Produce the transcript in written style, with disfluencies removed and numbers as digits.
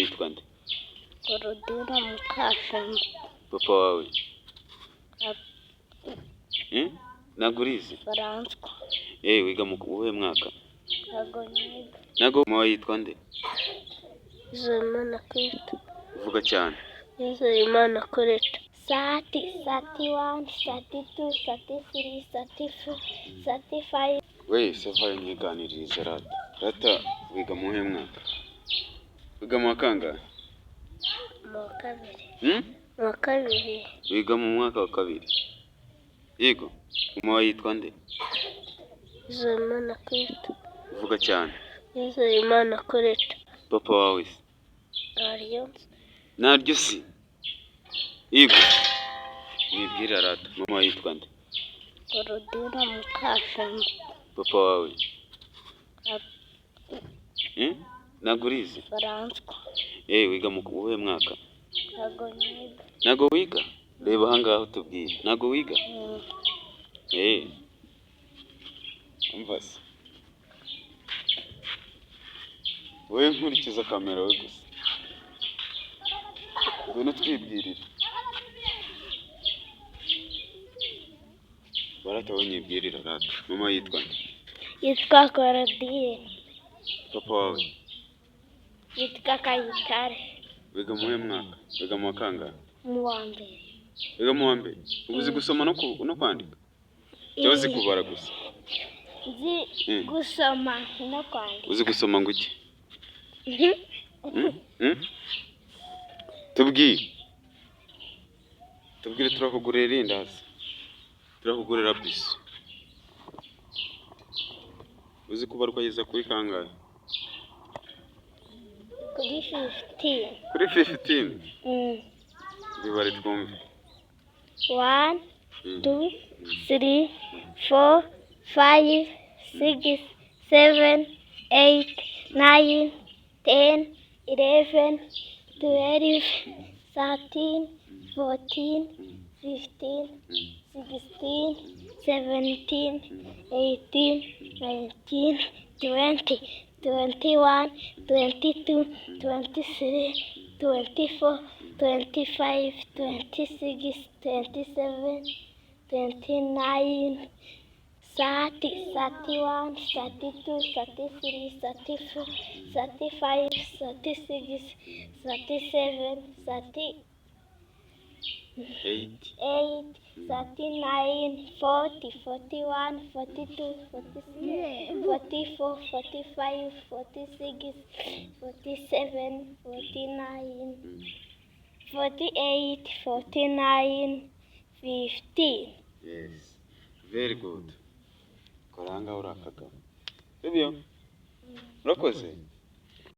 yitwa nde? Korodina Mukashema. Papa wawe? Nagurize? François. Wiga mu uwuhe mwaka? Ntago niga. Nago mama wawe yitwa nde? Uwizeyimana Colette. Vuga cyane. Uwizeyimana Colette. 30, 31, 32, 33, 34, 35. We sava nyiganiriza rata. Rata wiga mu uwuhe mwaka? Wiga mu kangahe? Mu wa kabiri. Mu wa kabiri. Wiga mu mwaka wa kabiri. Yego. Mama wawe yitwa nde? Uwizeyimana Colette. Vuga cyane. Uwizeyimana Colette. Papa wawe se? Naryo si? Yego. Nibwira rata. Mama wawe yitwa nde? Korodina Mukashema. Papa wawe? Nagurize? François. Wiga mu uwuhe mwaka? Ntago niga. Nago wiga? Reba ahangaho tubwire. Nago wiga? Umva se. Wowe nkurikiza kamera we gusa. Ngwino twibwirire. Barata wowe nyibwirira rata. Mama yitwa nde? Yitwa Korodina. Papa wawe? Yitwa Kayitare. Wiga mu uwuhe mwaka? Wiga mu wa kangahe? Mu wa mbere. Wiga mu wa mbere? Uzi gusoma no kwandika? Cyangwa uzi kubara gusa? Nzi gusoma no kwandika. Uzi gusoma ngo iki? Tubwire turakugurira irindazi. Turakugurira bisi. Uzi kubara ukageza kuri kangahe? Kuri 15. Kuri 15? Bibare twumve. 1, 2, 3, 4, 5, 6, 7, 8, 9, 10, 11, 12, 13, 14, 15, 16, 17, 18, 19, 20, 21, 22, 23, 24, 25, 26, 27, 29, 30, 31, 32, 33, 34, 35, 36, 37, 38, 39, 40, 41, 42, 43, 44, 45, 46, 47, 49, 48, 49, 50. Yes. Very good. Koranga urakagabo. Sibyo? Urakoze?